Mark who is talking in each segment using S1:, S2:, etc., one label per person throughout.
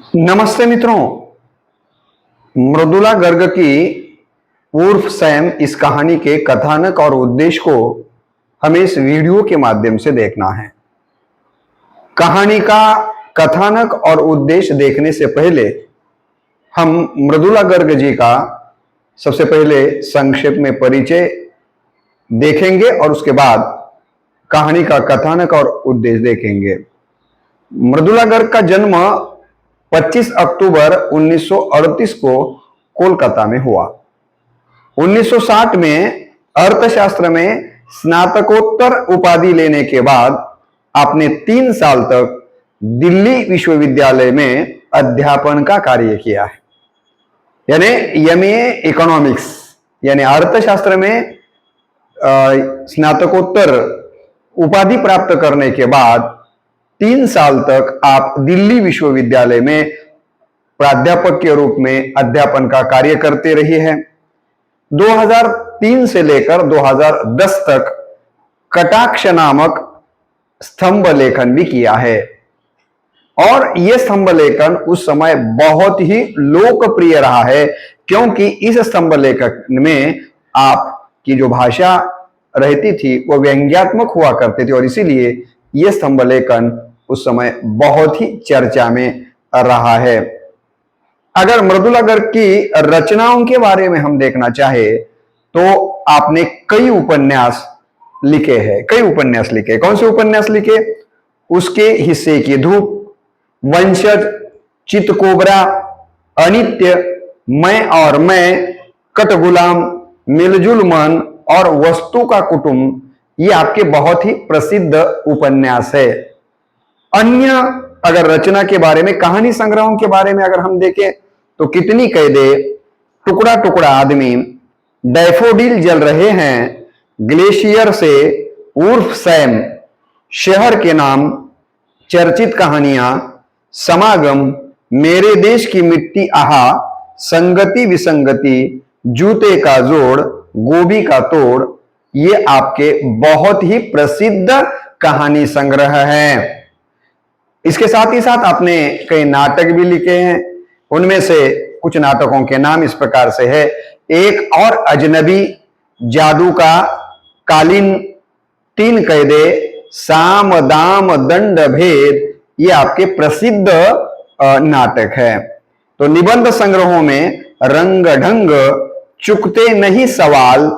S1: नमस्ते मित्रों। मृदुला गर्ग की उर्फ सैम इस कहानी के कथानक और उद्देश्य को हमें इस वीडियो के माध्यम से देखना है। कहानी का कथानक और उद्देश्य देखने से पहले हम मृदुला गर्ग जी का सबसे पहले संक्षेप में परिचय देखेंगे और उसके बाद कहानी का कथानक और उद्देश्य देखेंगे। मृदुला गर्ग का जन्म 25 अक्टूबर 1938 को कोलकाता में हुआ। 1960 में अर्थशास्त्र में स्नातकोत्तर उपाधि लेने के बाद आपने 3 साल तक दिल्ली विश्वविद्यालय में अध्यापन का कार्य किया है। यानी एमए इकोनॉमिक्स यानी अर्थशास्त्र में स्नातकोत्तर उपाधि प्राप्त करने के बाद 3 साल तक आप दिल्ली विश्वविद्यालय में प्राध्यापक के रूप में अध्यापन का कार्य करते रहे हैं। 2003 से लेकर 2010 तक कटाक्ष नामक स्तंभ लेखन भी किया है और यह स्तंभ लेखन उस समय बहुत ही लोकप्रिय रहा है, क्योंकि इस स्तंभ लेखन में आपकी जो भाषा रहती थी वो व्यंग्यात्मक हुआ करती थी और इसीलिए यह स्तंभ लेखन उस समय बहुत ही चर्चा में रहा है। अगर मृदुला गर्ग की रचनाओं के बारे में हम देखना चाहे तो आपने कई उपन्यास लिखे हैं। कौन से उपन्यास लिखे? उसके हिस्से की धूप, वंशज, चितकोबरा, अनित्य, मैं और मैं, कठगुलाम, मिलजुल मन और वस्तु का कुटुंब, ये आपके बहुत ही प्रसिद्ध उपन्यास है। अन्य अगर रचना के बारे में, कहानी संग्रहों के बारे में अगर हम देखें तो कितनी कैदे, टुकड़ा टुकड़ा आदमी, डैफोडिल जल रहे हैं, ग्लेशियर से, उर्फ सैम, शहर के नाम, चर्चित कहानियां, समागम, मेरे देश की मिट्टी, आहा, संगति विसंगति, जूते का जोड़, गोभी का तोड़, ये आपके बहुत ही प्रसिद्ध कहानी संग्रह हैं। इसके साथ ही साथ आपने कई नाटक भी लिखे हैं। उनमें से कुछ नाटकों के नाम इस प्रकार से है। एक और अजनबी, जादू का, कालीन, 3 कैदे, साम दाम दंड भेद, ये आपके प्रसिद्ध नाटक है। तो निबंध संग्रहों में रंग ढंग, चुकते नहीं सवाल,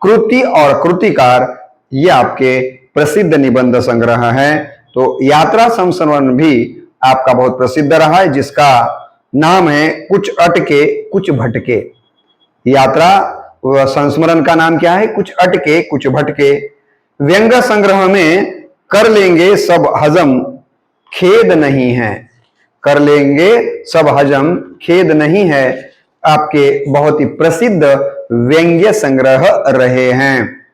S1: कृति और कृतिकार, ये आपके प्रसिद्ध निबंध संग्रह हैं। तो यात्रा संस्मरण भी आपका बहुत प्रसिद्ध रहा है, जिसका नाम है कुछ अटके कुछ भटके। यात्रा संस्मरण का नाम क्या है? कुछ अटके कुछ भटके। व्यंग संग्रह में कर लेंगे सब हजम, खेद नहीं है, कर लेंगे सब हजम, खेद नहीं है, आपके बहुत ही प्रसिद्ध व्यंग्य संग्रह रहे हैं।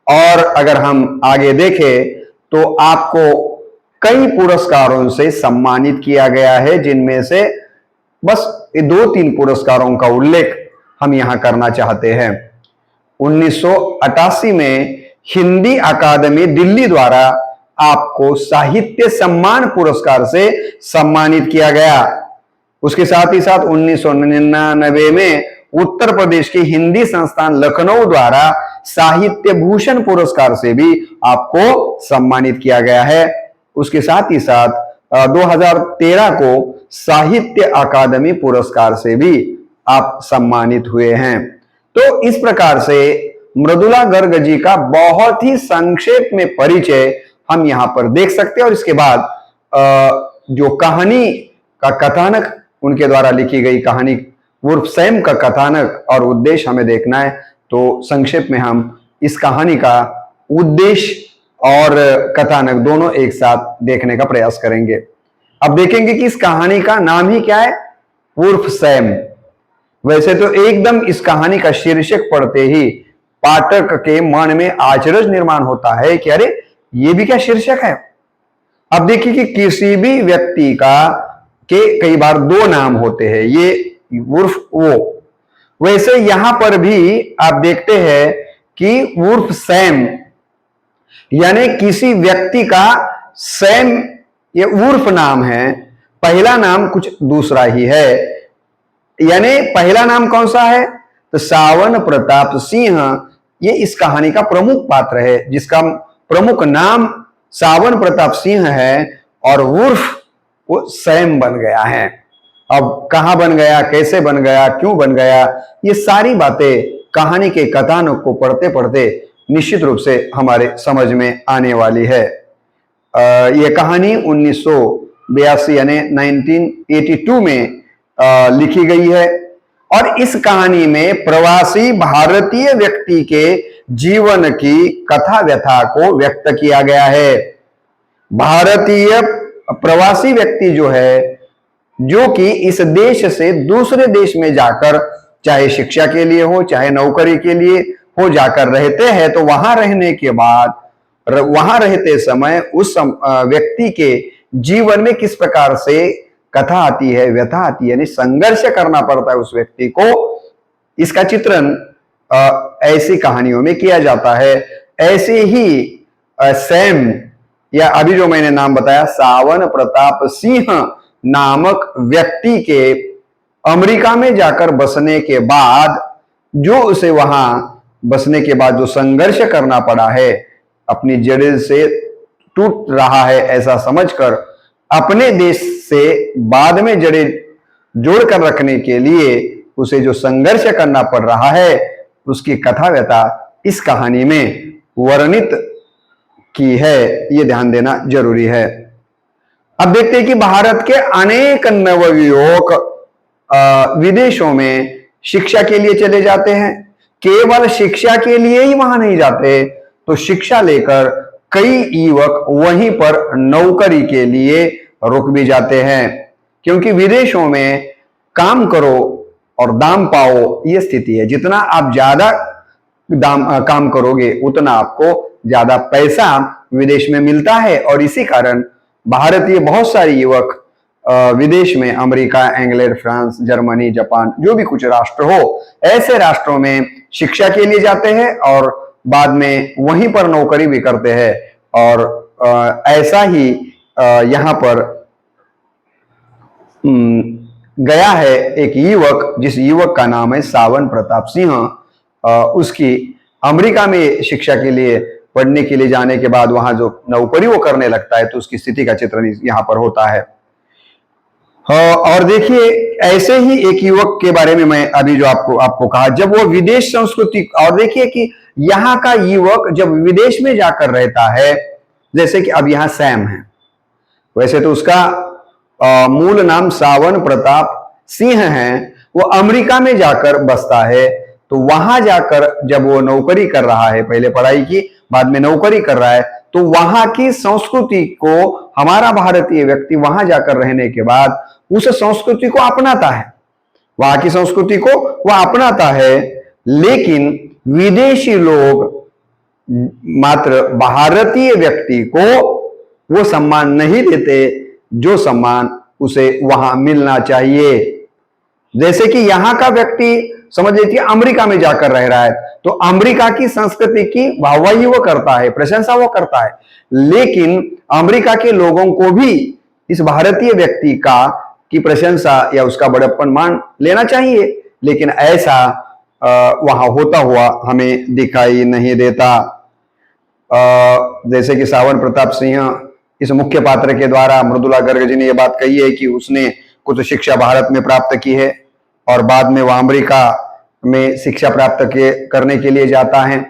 S1: और अगर हम आगे देखें तो आपको कई पुरस्कारों से सम्मानित किया गया है, जिनमें से बस 2-3 पुरस्कारों का उल्लेख हम यहां करना चाहते हैं। 1988 में हिंदी अकादमी दिल्ली द्वारा आपको साहित्य सम्मान पुरस्कार से सम्मानित किया गया। उसके साथ ही साथ 1999 में उत्तर प्रदेश के हिंदी संस्थान लखनऊ द्वारा साहित्य भूषण पुरस्कार से भी आपको सम्मानित किया गया है। उसके साथ ही साथ 2013 को साहित्य अकादमी पुरस्कार से भी आप सम्मानित हुए हैं। तो इस प्रकार से मृदुला गर्ग जी का बहुत ही संक्षेप में परिचय हम यहां पर देख सकते हैं। और इसके बाद जो कहानी का कथानक, उनके द्वारा लिखी गई कहानी उर्फ सैम का कथानक और उद्देश्य हमें देखना है, तो संक्षेप में हम इस कहानी का उद्देश्य और कथानक दोनों एक साथ देखने का प्रयास करेंगे। अब देखेंगे कि इस कहानी का नाम ही क्या है, उर्फ सैम। वैसे तो एकदम इस कहानी का शीर्षक पढ़ते ही पाठक के मन में आश्चर्य निर्माण होता है कि अरे ये भी क्या शीर्षक है। अब देखिए कि किसी भी व्यक्ति का के कई बार 2 नाम होते हैं, ये उर्फ वो। वैसे यहां पर भी आप देखते हैं कि उर्फ सैम यानी किसी व्यक्ति का सैम ये उर्फ नाम है, पहला नाम कुछ दूसरा ही है। यानी पहला नाम कौन सा है? तो सावन प्रताप सिंह, ये इस कहानी का प्रमुख पात्र है, जिसका प्रमुख नाम सावन प्रताप सिंह है और उर्फ वो सैम बन गया है। अब कहां बन गया, कैसे बन गया, क्यों बन गया, ये सारी बातें कहानी के कथानक को पढ़ते पढ़ते निश्चित रूप से हमारे समझ में आने वाली है। ये कहानी 1982 यानी 1982 में लिखी गई है और इस कहानी में प्रवासी भारतीय व्यक्ति के जीवन की कथा व्यथा को व्यक्त किया गया है। भारतीय प्रवासी व्यक्ति जो है, जो कि इस देश से दूसरे देश में जाकर, चाहे शिक्षा के लिए हो चाहे नौकरी के लिए हो, जाकर रहते हैं, तो वहां रहने के बाद, वहां रहते समय उस व्यक्ति के जीवन में किस प्रकार से कथा आती है, व्यथा आती है, यानी संघर्ष करना पड़ता है उस व्यक्ति को, इसका चित्रण ऐसी कहानियों में किया जाता है। ऐसे ही सैम, या अभी जो मैंने नाम बताया सावन प्रताप सिंह नामक व्यक्ति के अमेरिका में जाकर बसने के बाद, जो उसे वहां बसने के बाद जो संघर्ष करना पड़ा है, अपनी जड़ों से टूट रहा है ऐसा समझकर अपने देश से बाद में जड़ें जोड़कर रखने के लिए उसे जो संघर्ष करना पड़ रहा है, उसकी कथा व्यथा इस कहानी में वर्णित की है, ये ध्यान देना जरूरी है। अब देखते हैं कि भारत के अनेक नवयुवक विदेशों में शिक्षा के लिए चले जाते हैं। केवल शिक्षा के लिए ही वहां नहीं जाते, तो शिक्षा लेकर कई युवक वहीं पर नौकरी के लिए रुक भी जाते हैं, क्योंकि विदेशों में काम करो और दाम पाओ, ये स्थिति है। जितना आप ज्यादा काम करोगे उतना आपको ज्यादा पैसा विदेश में मिलता है, और इसी कारण भारतीय बहुत सारे युवक विदेश में, America, England, France, Germany, Japan, जो भी कुछ राष्ट्र हो, ऐसे राष्ट्रों में शिक्षा के लिए जाते हैं और बाद में वहीं पर नौकरी भी करते हैं। और ऐसा ही यहाँ पर गया है एक युवक, जिस युवक का नाम है सावन प्रताप सिंह। उसकी अमेरिका में शिक्षा के लिए, पढ़ने के लिए जाने के बाद वहां जो नौकरी वो करने लगता है, तो उसकी स्थिति का चित्रण यहाँ पर होता है। और देखिए, ऐसे ही एक युवक के बारे में मैं अभी जो आपको कहा, जब वो विदेश संस्कृति, और देखिए कि यहाँ का युवक जब विदेश में जाकर रहता है, जैसे कि अब यहाँ सैम है, वैसे तो उसका मूल नाम सावन प्रताप सिंह है, वो अमेरिका में जाकर बसता है, तो वहां जाकर जब वो नौकरी कर रहा है, पहले पढ़ाई की बाद में नौकरी कर रहा है, तो वहां की संस्कृति को हमारा भारतीय व्यक्ति वहां जाकर रहने के बाद उस संस्कृति को अपनाता है, वहां की संस्कृति को वह अपनाता है। लेकिन विदेशी लोग मात्र भारतीय व्यक्ति को वो सम्मान नहीं देते जो सम्मान उसे वहां मिलना चाहिए। जैसे कि यहां का व्यक्ति समझ लीजिए अमेरिका में जाकर रह रहा है, तो अमेरिका की संस्कृति की वाहवाही वो करता है, प्रशंसा वो करता है, लेकिन अमेरिका के लोगों को भी इस भारतीय व्यक्ति की प्रशंसा या उसका बड़प्पन मान लेना चाहिए। लेकिन ऐसा वहां होता हुआ हमें दिखाई नहीं देता। जैसे कि सावन प्रताप सिंह, इस मुख्य पात्र के द्वारा मृदुला गर्ग जी ने यह बात कही है कि उसने कुछ शिक्षा भारत में प्राप्त की है और बाद में वह अमेरिका में शिक्षा प्राप्त करने के लिए जाता है।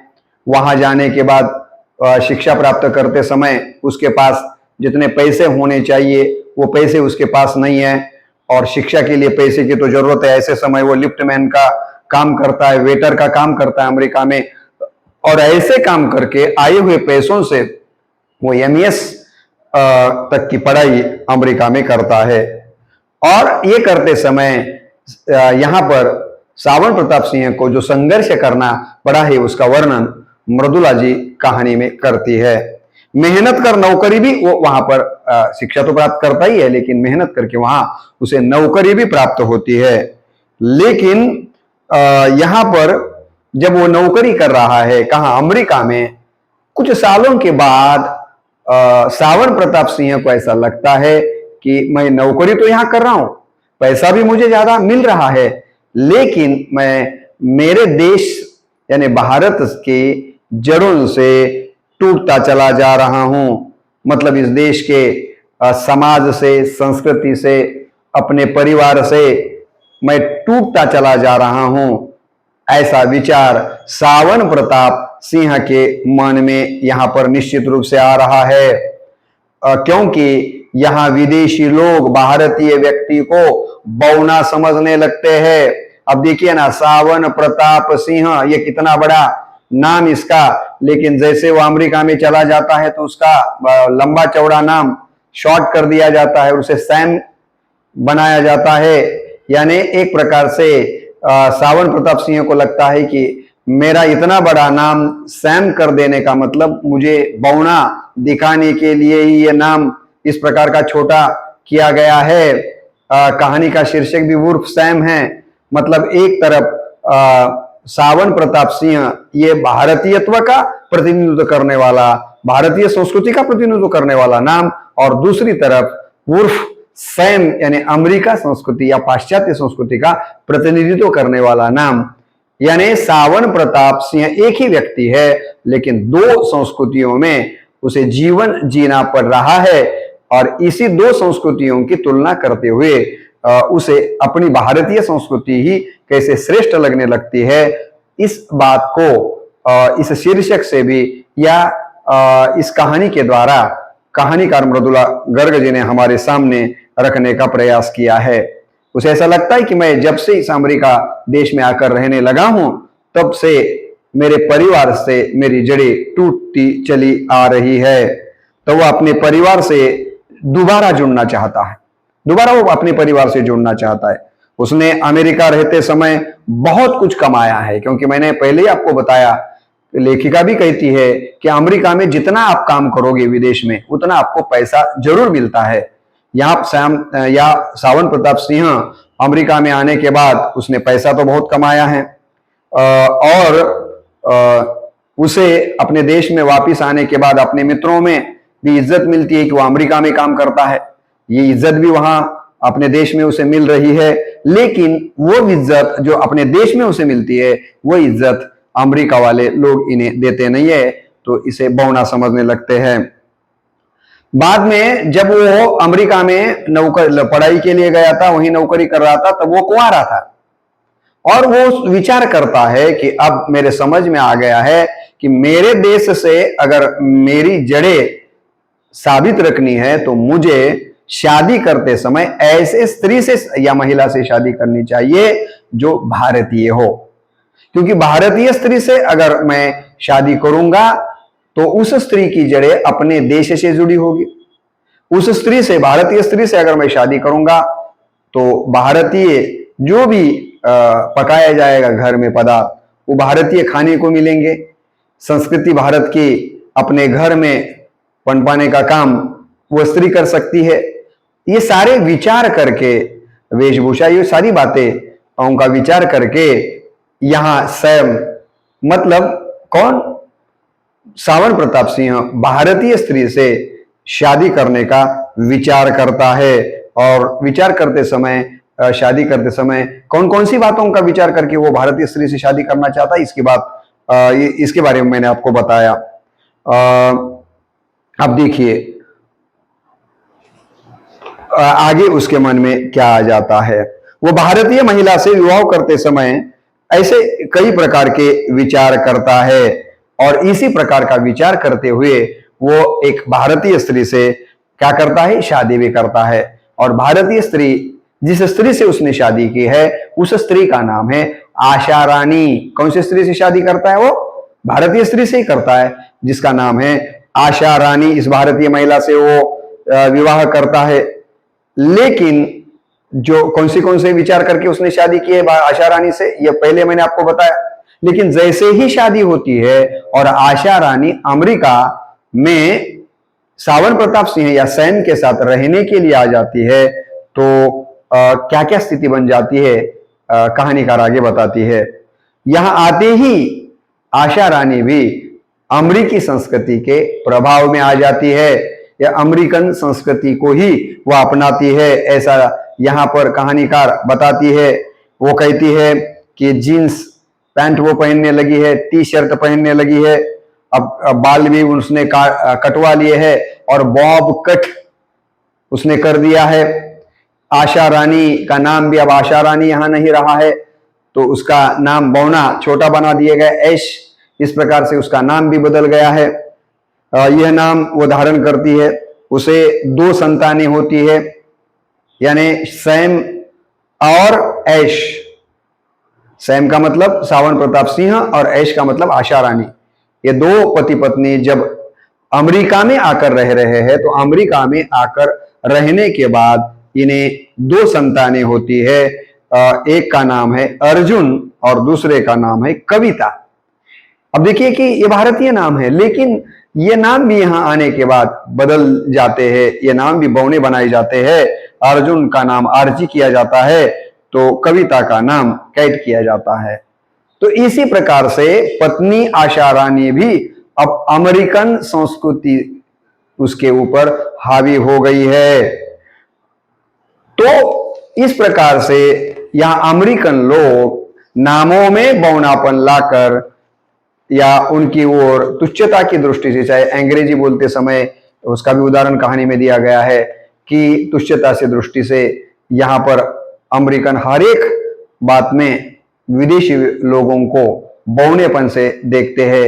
S1: वहां जाने के बाद शिक्षा प्राप्त करते समय उसके पास जितने पैसे होने चाहिए वो पैसे उसके पास नहीं है, और शिक्षा के लिए पैसे की तो जरूरत है। ऐसे समय वो लिफ्टमैन का काम करता है, वेटर का काम करता है अमेरिका में, और ऐसे काम करके आए हुए पैसों से वो एमएस तक की पढ़ाई अमेरिका में करता है। और ये करते समय यहाँ पर सावन प्रताप सिंह को जो संघर्ष करना पड़ा है उसका वर्णन मृदुला जी कहानी में करती है। मेहनत कर नौकरी भी वो वहां पर शिक्षा तो प्राप्त करता ही है, लेकिन मेहनत करके वहां उसे नौकरी भी प्राप्त होती है। लेकिन यहाँ पर जब वो नौकरी कर रहा है कहाँ, अमेरिका में, कुछ सालों के बाद सावन प्रताप सिंह को ऐसा लगता है कि मैं नौकरी तो यहां कर रहा हूं, पैसा भी मुझे ज्यादा मिल रहा है, लेकिन मैं मेरे देश यानी भारत की जड़ों से टूटता चला जा रहा हूं। मतलब इस देश के समाज से, संस्कृति से, अपने परिवार से मैं टूटता चला जा रहा हूं। ऐसा विचार सावन प्रताप सिंह के मन में यहां पर निश्चित रूप से आ रहा है, क्योंकि यहां विदेशी लोग भारतीय व्यक्ति को बौना समझने लगते हैं। अब देखिए ना, सावन प्रताप सिंह, ये कितना बड़ा नाम इसका, लेकिन जैसे वो अमेरिका में चला जाता है तो उसका लंबा चौड़ा नाम शॉर्ट कर दिया जाता है, उसे सैम बनाया जाता है। यानी एक प्रकार से सावन प्रताप सिंह को लगता है कि मेरा इतना बड़ा नाम सैम कर देने का मतलब मुझे बौना दिखाने के लिए ही ये नाम इस प्रकार का छोटा किया गया है। कहानी का शीर्षक भी उर्फ सैम है। मतलब एक तरफ सावन प्रताप सिंह ये भारतीयत्व का प्रतिनिधित्व करने वाला, भारतीय संस्कृति का प्रतिनिधित्व करने वाला नाम, और दूसरी तरफ उर्फ सैम यानी अमेरिका संस्कृति या पाश्चात्य संस्कृति का प्रतिनिधित्व करने वाला नाम। यानी सावन प्रताप सिंह एक ही व्यक्ति है, लेकिन दो संस्कृतियों में उसे जीवन जीना पड़ रहा है, और इसी दो संस्कृतियों की तुलना करते हुए उसे अपनी भारतीय संस्कृति ही कैसे श्रेष्ठ लगने लगती है। इस बात को इस शीर्षक से भी या इस कहानी के द्वारा कहानीकार मृदुला गर्ग जी ने हमारे सामने रखने का प्रयास किया है। उसे ऐसा लगता है कि मैं जब से इस अमेरिका देश में आकर रहने लगा हूं, तब से मेरे परिवार से मेरी जड़ें टूटती चली आ रही है। तो वह अपने परिवार से दोबारा जुड़ना चाहता है, दोबारा वो अपने परिवार से जुड़ना चाहता है। उसने अमेरिका रहते समय बहुत कुछ कमाया है, क्योंकि मैंने पहले ही आपको बताया, लेखिका भी कहती है कि अमेरिका में जितना आप काम करोगे विदेश में, उतना आपको पैसा जरूर मिलता है। यहाँ सावन प्रताप सिंह अमेरिका में आने के बाद उसने पैसा तो बहुत कमाया है, और उसे अपने देश में वापस आने के बाद अपने मित्रों में भी इज्जत मिलती है कि वो अमेरिका में काम करता है। ये इज्जत भी वहां अपने देश में उसे मिल रही है, लेकिन वो इज्जत जो अपने देश में उसे मिलती है, वो इज्जत अमेरिका वाले लोग इन्हें देते नहीं है, तो इसे बौना समझने लगते हैं। बाद में जब वो अमेरिका में पढ़ाई के लिए गया था, वहीं नौकरी कर रहा था, तब वो कुंवारा था, और वो विचार करता है कि अब मेरे समझ में आ गया है कि मेरे देश से अगर मेरी जड़ें साबित रखनी है तो मुझे शादी करते समय ऐसे स्त्री से या महिला से शादी करनी चाहिए जो भारतीय हो, क्योंकि भारतीय स्त्री से अगर मैं शादी करूंगा तो उस स्त्री की जड़ें अपने देश से जुड़ी होगी। उस स्त्री से, भारतीय स्त्री से अगर मैं शादी करूंगा तो भारतीय जो भी पकाया जाएगा घर में पदार्थ, वो भारतीय खाने को मिलेंगे। संस्कृति भारत की अपने घर में पनपाने का काम वो स्त्री कर सकती है। ये सारे विचार करके, वेशभूषा, ये सारी बातें उनका विचार करके यहां सैम, मतलब कौन, सावन प्रताप सिंह भारतीय स्त्री से शादी करने का विचार करता है। और विचार करते समय, शादी करते समय कौन कौन सी बातों का विचार करके वो भारतीय स्त्री से शादी करना चाहता है, इसके बारे में मैंने आपको बताया। अब देखिए आगे उसके मन में क्या आ जाता है। वो भारतीय महिला से विवाह करते समय ऐसे कई प्रकार के विचार करता है, और इसी प्रकार का विचार करते हुए वो एक भारतीय स्त्री से क्या करता है, शादी भी करता है। और भारतीय स्त्री, जिस स्त्री से उसने शादी की है, उस स्त्री का नाम है आशा रानी। कौन सी स्त्री से शादी करता है वो? भारतीय स्त्री से ही करता है, जिसका नाम है आशा रानी। इस भारतीय महिला से वो विवाह करता है। लेकिन जो कौन से विचार करके उसने शादी की है आशा रानी से, यह पहले मैंने आपको बताया। लेकिन जैसे ही शादी होती है और आशा रानी अमेरिका में सावन प्रताप सिंह या सैम के साथ रहने के लिए आ जाती है, तो क्या क्या स्थिति बन जाती है कहानीकार आगे बताती है। यहां आते ही आशा रानी भी अमेरिकी संस्कृति के प्रभाव में आ जाती है। या अमेरिकन संस्कृति को ही वह अपनाती है, ऐसा यहाँ पर कहानीकार बताती है। वो कहती है कि जीन्स पैंट वो पहनने लगी है, टी शर्ट पहनने लगी है, अब बाल भी उसने कटवा लिए है और बॉब कट उसने कर दिया है। आशा रानी का नाम भी अब आशा रानी यहां नहीं रहा है, तो उसका नाम बौना छोटा बना दिया गया, ऐश, इस प्रकार से उसका नाम भी बदल गया है। यह नाम वो धारण करती है। उसे 2 संतानें होती है, यानी सैम और ऐश। सैम का मतलब सावन प्रताप सिंह और ऐश का मतलब आशा रानी। ये 2 पति पत्नी जब अमेरिका में आकर रह रहे हैं, तो अमेरिका में आकर रहने के बाद इन्हें 2 संतानें होती है। एक का नाम है अर्जुन और दूसरे का नाम है कविता। अब देखिए कि ये भारतीय नाम है, लेकिन ये नाम भी यहां आने के बाद बदल जाते हैं। ये नाम भी बौने बनाए जाते हैं। अर्जुन का नाम आरजी किया जाता है, तो कविता का नाम कैट किया जाता है। तो इसी प्रकार से पत्नी आशा रानी भी अब अमेरिकन संस्कृति उसके ऊपर हावी हो गई है। तो इस प्रकार से यहां अमेरिकन लोग नामों में बौनापन लाकर या उनकी ओर तुच्छता की दृष्टि से, चाहे अंग्रेजी बोलते समय उसका भी उदाहरण कहानी में दिया गया है कि तुच्छता से दृष्टि से यहां पर अमेरिकन हर एक बात में विदेशी लोगों को बौनेपन से देखते हैं।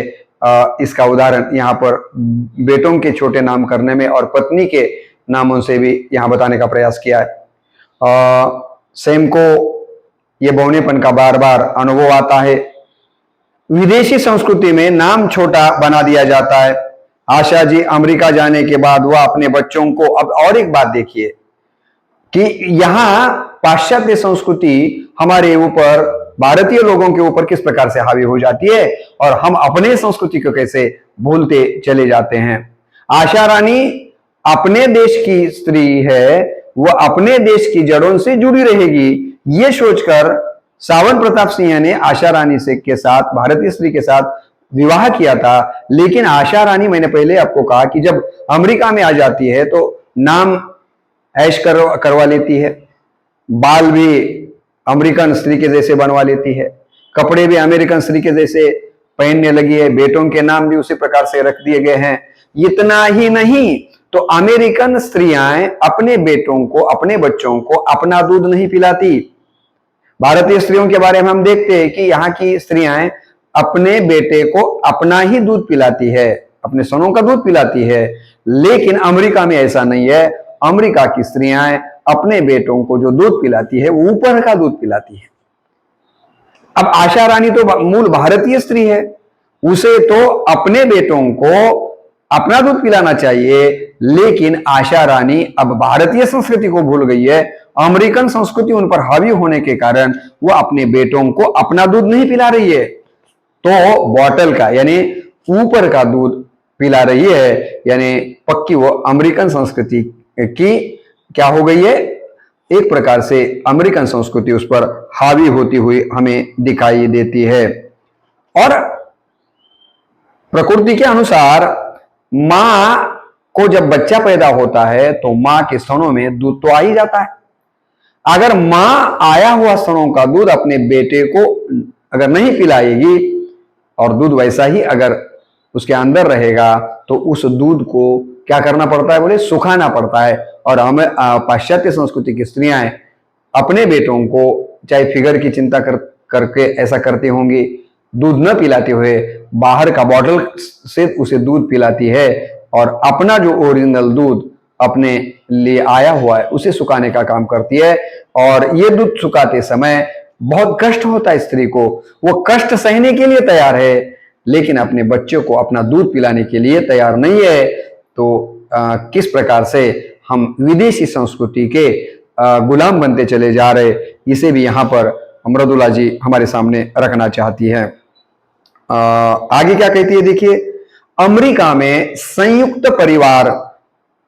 S1: इसका उदाहरण यहाँ पर बेटों के छोटे नाम करने में और पत्नी के नामों से भी यहाँ बताने का प्रयास किया है। सैम को ये बौनेपन का बार बार अनुभव आता है। विदेशी संस्कृति में नाम छोटा बना दिया जाता है। आशा जी अमेरिका जाने के बाद वह अपने बच्चों को, अब और एक बात देखिए कि यहाँ पाश्चात्य संस्कृति हमारे ऊपर, भारतीय लोगों के ऊपर किस प्रकार से हावी हो जाती है और हम अपने संस्कृति को कैसे भूलते चले जाते हैं। आशा रानी अपने देश की स्त्री है, वह अपने देश की जड़ों से जुड़ी रहेगी, ये सोचकर सावन प्रताप सिंह ने आशा रानी से के साथ, भारतीय स्त्री के साथ विवाह किया था। लेकिन आशा रानी, मैंने पहले आपको कहा कि जब अमेरिका में आ जाती है तो नाम ऐश करवा लेती है, बाल भी अमेरिकन स्त्री के जैसे बनवा लेती है, कपड़े भी अमेरिकन स्त्री के जैसे पहनने लगी है, बेटों के नाम भी उसी प्रकार से रख दिए गए हैं। इतना ही नहीं, तो अमेरिकन स्त्रियां अपने बेटों को, अपने बच्चों को अपना दूध नहीं पिलाती। भारतीय स्त्रियों के बारे में हम देखते हैं कि यहाँ की स्त्रियां अपने बेटे को अपना ही दूध पिलाती है, अपने स्तनों का दूध पिलाती है। लेकिन अमेरिका में ऐसा नहीं है। अमेरिका की स्त्रियां अपने बेटों को जो दूध पिलाती है वो ऊपर का दूध पिलाती है। अब आशा रानी तो मूल भारतीय स्त्री है, उसे तो अपने बेटों को अपना दूध पिलाना चाहिए। लेकिन आशा रानी अब भारतीय संस्कृति को भूल गई है। अमेरिकन संस्कृति उन पर हावी होने के कारण वो अपने बेटों को अपना दूध नहीं पिला रही है, तो बॉटल का यानी ऊपर का दूध पिला रही है। यानी पक्की वो अमेरिकन संस्कृति की क्या हो गई है, एक प्रकार से अमेरिकन संस्कृति उस पर हावी होती हुई हमें दिखाई देती है। और प्रकृति के अनुसार मां को जब बच्चा पैदा होता है तो मां के स्तनों में दूध तो आ ही जाता है। अगर मां आया हुआ स्तनों का दूध अपने बेटे को अगर नहीं पिलाएगी और दूध वैसा ही अगर उसके अंदर रहेगा, तो उस दूध को क्या करना पड़ता है, बोले सुखाना पड़ता है। और हमें पाश्चात्य संस्कृति की स्त्रियां अपने बेटों को चाहे फिगर की चिंता करके ऐसा करती होंगी, दूध न पिलाते हुए बाहर का बॉटल से उसे दूध पिलाती है और अपना जो ओरिजिनल दूध अपने लिए आया हुआ है उसे सुखाने का काम करती है। और ये दूध सुखाते समय बहुत कष्ट होता है स्त्री को, वो कष्ट सहने के लिए तैयार है, लेकिन अपने बच्चों को अपना दूध पिलाने के लिए तैयार नहीं है। तो किस प्रकार से हम विदेशी संस्कृति के गुलाम बनते चले जा रहे, इसे भी यहाँ पर मृदुला जी हमारे सामने रखना चाहती है। आगे क्या कहती है देखिए, अमेरिका में संयुक्त परिवार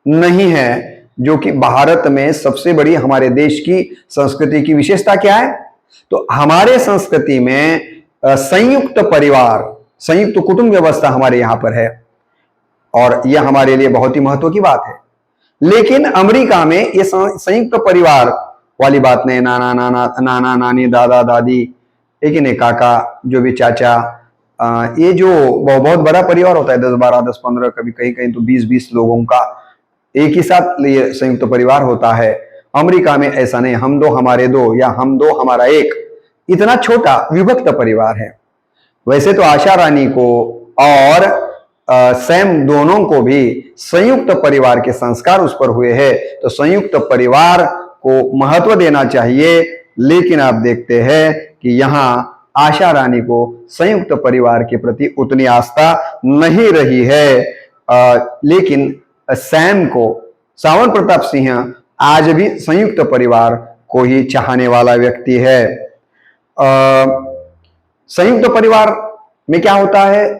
S1: नहीं है, जो कि भारत में सबसे बड़ी हमारे देश की संस्कृति की विशेषता क्या है। तो हमारे संस्कृति में संयुक्त परिवार, संयुक्त कुटुंब व्यवस्था हमारे यहां पर है। और यह हमारे लिए बहुत ही महत्व की बात है। लेकिन अमेरिका में ये संयुक्त परिवार वाली बात नहीं, नाना नानी, दादा दादी, एक ही नहीं, काका, जो भी चाचा, ये जो बहुत बड़ा परिवार होता है, 10-12, 10-15, कभी कहीं कहीं तो 20-20 लोगों का एक ही साथ ये संयुक्त परिवार होता है। अमेरिका में ऐसा नहीं, हम दो हमारे दो, या हम दो हमारा एक, इतना छोटा विभक्त परिवार है। वैसे तो आशा रानी को और सैम दोनों को भी संयुक्त परिवार के संस्कार उस पर हुए हैं, तो संयुक्त परिवार को महत्व देना चाहिए। लेकिन आप देखते हैं कि यहाँ आशा रानी को संयुक्त परिवार के प्रति उतनी आस्था नहीं रही है। लेकिन सैम को, सावन प्रताप सिंह आज भी संयुक्त परिवार को ही चाहने वाला व्यक्ति है। संयुक्त परिवार में क्या होता है,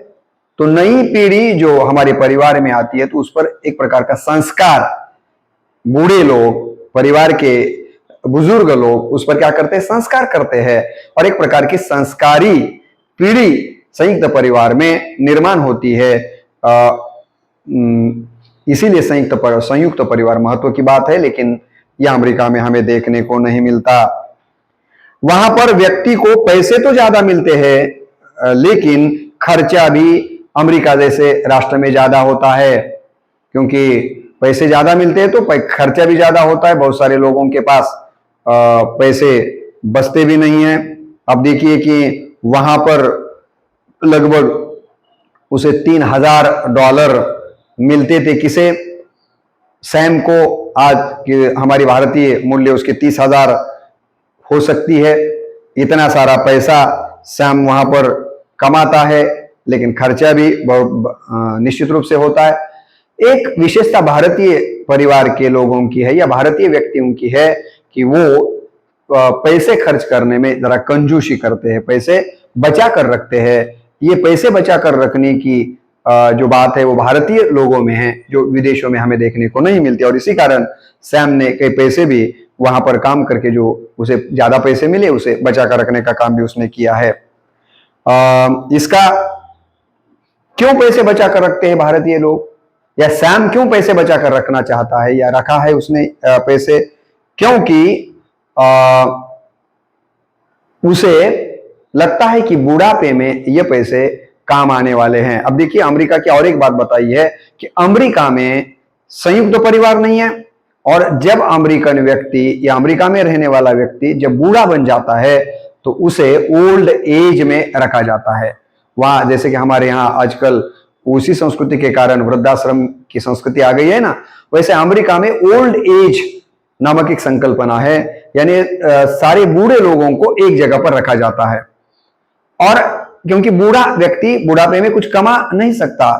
S1: तो नई पीढ़ी जो हमारे परिवार में आती है तो उस पर एक प्रकार का संस्कार, बूढ़े लोग, परिवार के बुजुर्ग लोग उस पर क्या करते हैं, संस्कार करते हैं, और एक प्रकार की संस्कारी पीढ़ी संयुक्त परिवार में निर्माण होती है। इसीलिए संयुक्त परिवार महत्व की बात है। लेकिन यह अमेरिका में हमें देखने को नहीं मिलता। वहां पर व्यक्ति को पैसे तो ज्यादा मिलते हैं, लेकिन खर्चा भी अमेरिका जैसे राष्ट्र में ज्यादा होता है, क्योंकि पैसे ज्यादा मिलते हैं तो खर्चा भी ज्यादा होता है। बहुत सारे लोगों के पास पैसे बचते भी नहीं है। अब देखिए कि वहां पर लगभग उसे $3000 मिलते थे, किसे, सैम को। आज के हमारी भारतीय मूल्य उसके 30,000 हो सकती है। इतना सारा पैसा सैम वहां पर कमाता है, लेकिन खर्चा भी बहुत निश्चित रूप से होता है। एक विशेषता भारतीय परिवार के लोगों की है या भारतीय व्यक्तियों की है कि वो पैसे खर्च करने में जरा कंजूसी करते हैं, पैसे बचा कर रखते हैं। ये पैसे बचा कर रखने की जो बात है वो भारतीय लोगों में है, जो विदेशों में हमें देखने को नहीं मिलती। और इसी कारण सैम ने कई पैसे भी वहां पर काम करके, जो उसे ज्यादा पैसे मिले, उसे बचा कर रखने का काम भी उसने किया है। इसका क्यों पैसे बचा कर रखते हैं भारतीय लोग, या सैम क्यों पैसे बचा कर रखना चाहता है या रखा है उसने पैसे, क्योंकि उसे लगता है कि बुढ़ापे में ये पैसे काम आने वाले हैं। अब देखिए अमेरिका की और एक बात बताई है कि अमेरिका में संयुक्त परिवार नहीं है, और जब अमेरिकन व्यक्ति या अमेरिका में रहने वाला व्यक्ति जब बूढ़ा बन जाता है तो उसे ओल्ड एज में रखा जाता है। वहां जैसे कि हमारे यहाँ आजकल उसी संस्कृति के कारण वृद्धाश्रम की संस्कृति आ गई है ना, वैसे अमेरिका में ओल्ड एज नामक एक संकल्पना है, यानी सारे बूढ़े लोगों को एक जगह पर रखा जाता है। और क्योंकि बूढ़ा व्यक्ति बुढ़ापे में कुछ कमा नहीं सकता,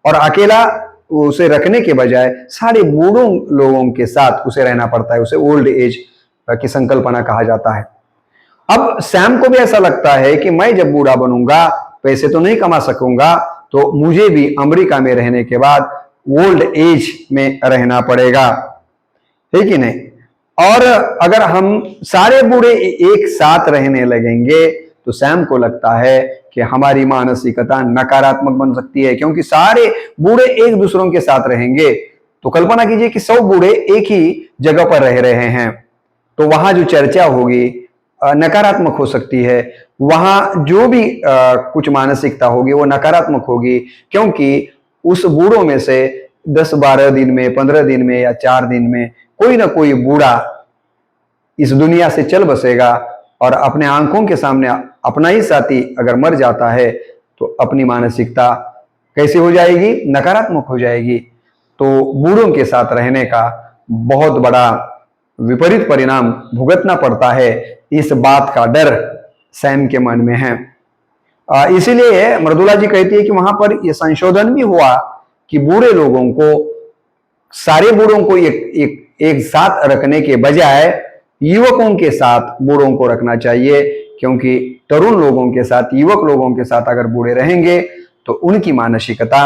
S1: और अकेला उसे रखने के बजाय सारे बूढ़ों लोगों के साथ उसे रहना पड़ता है, उसे ओल्ड एज की संकल्पना कहा जाता है। अब सैम को भी ऐसा लगता है कि मैं जब बूढ़ा बनूंगा, पैसे तो नहीं कमा सकूंगा, तो मुझे भी अमेरिका में रहने के बाद ओल्ड एज में रहना पड़ेगा, है कि नहीं। और अगर हम सारे बूढ़े एक साथ रहने लगेंगे तो सैम को लगता है कि हमारी मानसिकता नकारात्मक बन सकती है, क्योंकि सारे बूढ़े एक दूसरों के साथ रहेंगे। तो कल्पना कीजिए कि 100 बूढ़े एक ही जगह पर रह रहे हैं, तो वहां जो चर्चा होगी नकारात्मक हो सकती है। वहां जो भी कुछ मानसिकता होगी वो नकारात्मक होगी, क्योंकि उस बूढ़ों में से 10-12 दिन में, 15 दिन में या 4 दिन में कोई ना कोई बूढ़ा इस दुनिया से चल बसेगा, और अपने आंखों के सामने अपना ही साथी अगर मर जाता है तो अपनी मानसिकता कैसी हो जाएगी, नकारात्मक हो जाएगी। तो बूढ़ों के साथ रहने का बहुत बड़ा विपरीत परिणाम भुगतना पड़ता है, इस बात का डर सैम के मन में है। इसीलिए मृदुला जी कहती है कि वहां पर यह संशोधन भी हुआ कि बूढ़े लोगों को, सारे बूढ़ों को एक साथ रखने के बजाय युवकों के साथ बूढ़ों को रखना चाहिए, क्योंकि तरुण लोगों के साथ, युवक लोगों के साथ अगर बूढ़े रहेंगे तो उनकी मानसिकता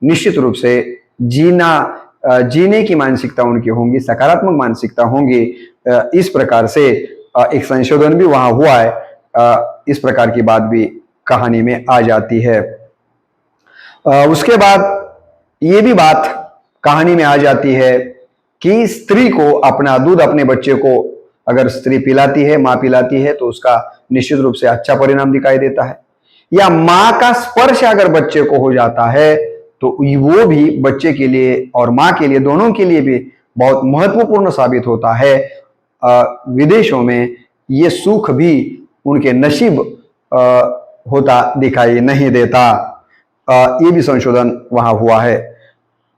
S1: निश्चित रूप से जीने की मानसिकता उनकी होंगी, सकारात्मक मानसिकता होंगी। इस प्रकार से एक संशोधन भी वहां हुआ है। इस प्रकार की बात भी कहानी में आ जाती है। उसके बाद ये भी बात कहानी में आ जाती है कि स्त्री को अपना दूध अपने बच्चे को अगर स्त्री पिलाती है, मां पिलाती है, तो उसका निश्चित रूप से अच्छा परिणाम दिखाई देता है। या मां का स्पर्श अगर बच्चे को हो जाता है तो वो भी बच्चे के लिए और मां के लिए, दोनों के लिए भी बहुत महत्वपूर्ण साबित होता है। विदेशों में ये सुख भी उनके नसीब होता दिखाई नहीं देता। ये भी संशोधन वहां हुआ है।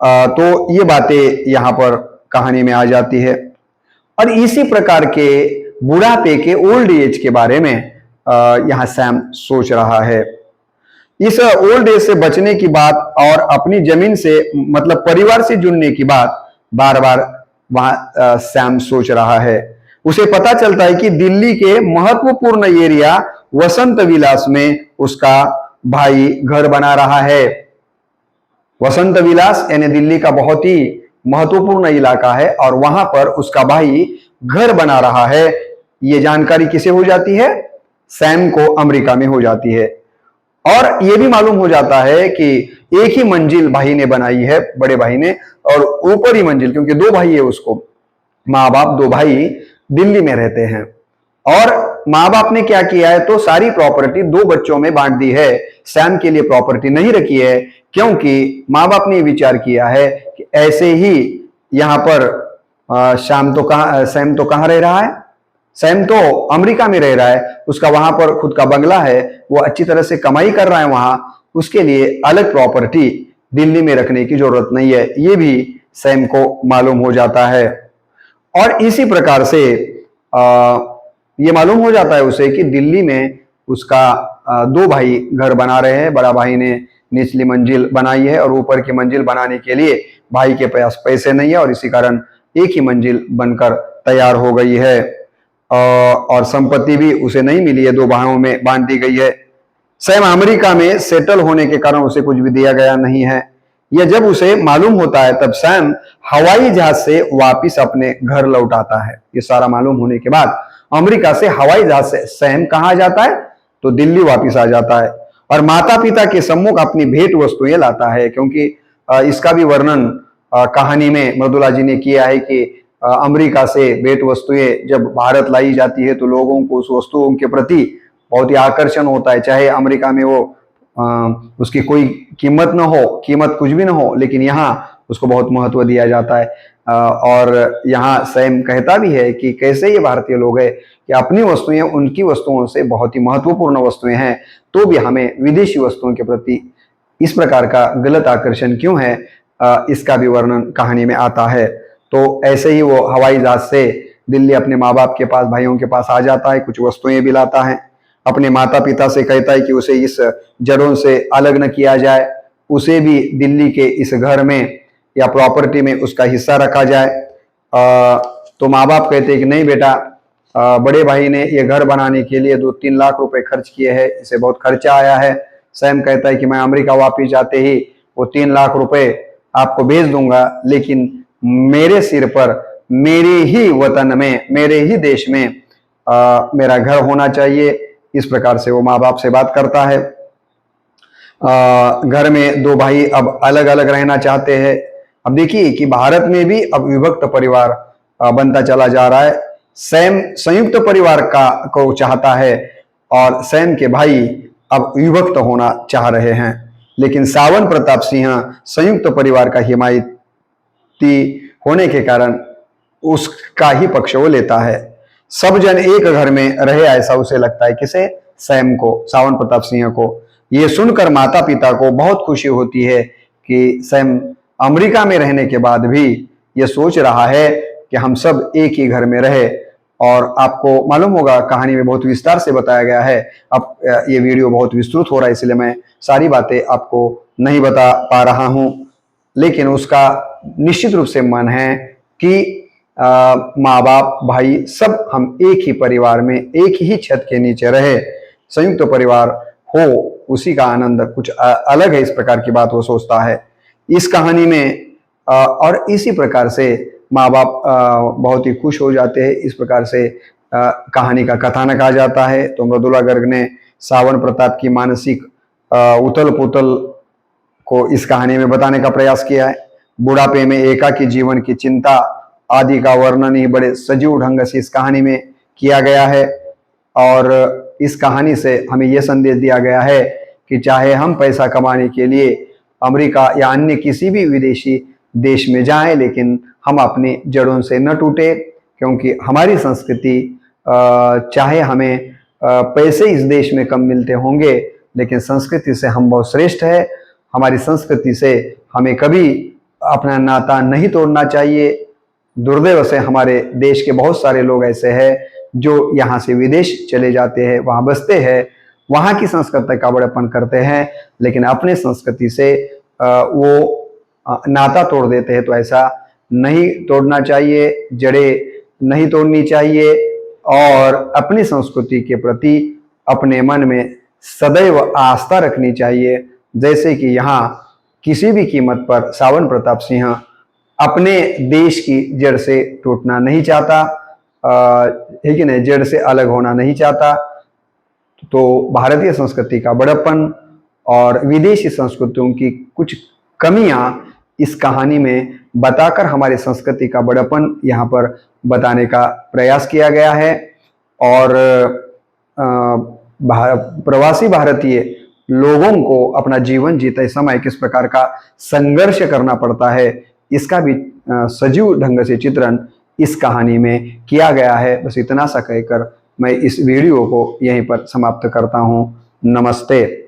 S1: तो ये बातें यहां पर कहानी में आ जाती है। और इसी प्रकार के बुढ़ापे के, ओल्ड एज के बारे में यहां सैम सोच रहा है। इस ओल्ड एज से बचने की बात और अपनी जमीन से मतलब परिवार से जुड़ने की बात बार बार वहां सैम सोच रहा है। उसे पता चलता है कि दिल्ली के महत्वपूर्ण एरिया वसंत विलास में उसका भाई घर बना रहा है। वसंत विलास यानी दिल्ली का बहुत ही महत्वपूर्ण इलाका है और वहां पर उसका भाई घर बना रहा है। यह जानकारी किसे हो जाती है? सैम को अमेरिका में हो जाती है। और यह भी मालूम हो जाता है कि एक ही मंजिल भाई ने बनाई है, बड़े भाई ने, और ऊपरी मंजिल, क्योंकि दो भाई है उसको, माँ बाप दो भाई दिल्ली में रहते हैं। और माँ बाप ने क्या किया है, तो सारी प्रॉपर्टी दो बच्चों में बांट दी है। सैम के लिए प्रॉपर्टी नहीं रखी है, क्योंकि माँ बाप ने विचार किया है कि ऐसे ही यहां पर सैम तो कहां रह रहा है? सैम तो अमेरिका में रह रहा है, उसका वहां पर खुद का बंगला है, वो अच्छी तरह से कमाई कर रहा है वहां, उसके लिए अलग प्रॉपर्टी दिल्ली में रखने की जरूरत नहीं है। ये भी सैम को मालूम हो जाता है। और इसी प्रकार से ये मालूम हो जाता है उसे कि दिल्ली में उसका दो भाई घर बना रहे हैं। बड़ा भाई ने निचली मंजिल बनाई है और ऊपर की मंजिल बनाने के लिए भाई के पास पैसे नहीं है, और इसी कारण एक ही मंजिल बनकर तैयार हो गई है। और संपत्ति भी उसे नहीं मिली है, दो भाइयों में बांट दी गई है। सैम अमेरिका में सेटल होने के कारण उसे कुछ भी दिया गया नहीं है। यह जब उसे मालूम होता है तब सैम हवाई जहाज से वापिस अपने घर लौट आता है। ये सारा मालूम होने के बाद अमेरिका से हवाई जहाज से सैम कहाँ जाता है, तो दिल्ली वापिस आ जाता है और माता पिता के सम्मुख अपनी भेंट वस्तुएं लाता है। क्योंकि इसका भी वर्णन कहानी में मृदुला जी ने किया है कि अमेरिका से भेंट वस्तुएं जब भारत लाई जाती है तो लोगों को उस वस्तुओं के प्रति बहुत ही आकर्षण होता है। चाहे अमेरिका में वो उसकी कोई कीमत न हो, कीमत कुछ भी न हो, लेकिन यहाँ उसको बहुत महत्व दिया जाता है। और यहाँ सैम कहता भी है कि कैसे ये भारतीय लोग हैं कि अपनी वस्तुएं उनकी वस्तुओं से बहुत ही महत्वपूर्ण वस्तुएं हैं, तो भी हमें विदेशी वस्तुओं के प्रति इस प्रकार का गलत आकर्षण क्यों है, इसका भी वर्णन कहानी में आता है। तो ऐसे ही वो हवाई जहाज से दिल्ली अपने माँ बाप के पास, भाइयों के पास आ जाता है, कुछ वस्तुएं भी लाता है। अपने माता पिता से कहता है कि उसे इस जड़ों से अलग न किया जाए, उसे भी दिल्ली के इस घर में या प्रॉपर्टी में उसका हिस्सा रखा जाए। तो माँ बाप कहते हैं कि नहीं बेटा, बड़े भाई ने ये घर बनाने के लिए 2-3 लाख रुपए खर्च किए हैं, इसे बहुत खर्चा आया है। सैम कहता है कि मैं अमेरिका वापिस जाते ही वो 3 लाख रुपए आपको भेज दूंगा, लेकिन मेरे सिर पर, मेरे ही वतन में, मेरे ही देश में मेरा घर होना चाहिए। इस प्रकार से वो माँ बाप से बात करता है। घर में दो भाई अब अलग अलग रहना चाहते हैं। अब देखिए कि भारत में भी अब विभक्त परिवार बनता चला जा रहा है। सैम संयुक्त परिवार को चाहता है और सैम के भाई अब विभक्त होना चाह रहे हैं, लेकिन सावन प्रताप सिंह संयुक्त परिवार का हिमायती होने के कारण उसका ही पक्ष वो लेता है। सब जन एक घर में रहे, ऐसा उसे लगता है। किसे? सैम को, सावन प्रताप सिंह को। ये सुनकर माता पिता को बहुत खुशी होती है कि सैम अमेरिका में रहने के बाद भी ये सोच रहा है कि हम सब एक ही घर में रहे। और आपको मालूम होगा कहानी में बहुत विस्तार से बताया गया है। अब ये वीडियो बहुत विस्तृत हो रहा है, इसलिए मैं सारी बातें आपको नहीं बता पा रहा हूं, लेकिन उसका निश्चित रूप से मन है कि माँ बाप भाई सब हम एक ही परिवार में, एक ही छत के नीचे रहे, संयुक्त परिवार हो, उसी का आनंद कुछ अलग है। इस प्रकार की बात वो सोचता है इस कहानी में। और इसी प्रकार से माँ बाप बहुत ही खुश हो जाते हैं। इस प्रकार से कहानी का कथानक आ जाता है। तो मृदुला गर्ग ने सावन प्रताप की मानसिक उथल पुथल को इस कहानी में बताने का प्रयास किया है। बुढ़ापे में एकाकी जीवन की चिंता आदि का वर्णन ही बड़े सजीव ढंग से इस कहानी में किया गया है। और इस कहानी से हमें यह संदेश दिया गया है कि चाहे हम पैसा कमाने के लिए अमेरिका या अन्य किसी भी विदेशी देश में जाएं, लेकिन हम अपनी जड़ों से न टूटे, क्योंकि हमारी संस्कृति, चाहे हमें पैसे इस देश में कम मिलते होंगे, लेकिन संस्कृति से हम बहुत श्रेष्ठ है। हमारी संस्कृति से हमें कभी अपना नाता नहीं तोड़ना चाहिए। दुर्दैव से हमारे देश के बहुत सारे लोग ऐसे हैं जो यहाँ से विदेश चले जाते हैं, वहाँ बसते हैं, वहाँ की संस्कृति का बड़प्पन करते हैं, लेकिन अपने संस्कृति से वो नाता तोड़ देते हैं। तो ऐसा नहीं तोड़ना चाहिए, जड़ें नहीं तोड़नी चाहिए और अपनी संस्कृति के प्रति अपने मन में सदैव आस्था रखनी चाहिए। जैसे कि यहाँ किसी भी कीमत पर सावन प्रताप सिंह अपने देश की जड़ से टूटना नहीं चाहता, है कि नहीं, जड़ से अलग होना नहीं चाहता। तो भारतीय संस्कृति का बड़प्पन और विदेशी संस्कृतियों की कुछ कमियां इस कहानी में बताकर हमारी संस्कृति का बड़प्पन यहाँ पर बताने का प्रयास किया गया है। और प्रवासी भारतीय लोगों को अपना जीवन जीते समय किस प्रकार का संघर्ष करना पड़ता है, इसका भी सजीव ढंग से चित्रण इस कहानी में किया गया है। बस इतना सा कहकर मैं इस वीडियो को यहीं पर समाप्त करता हूँ। नमस्ते।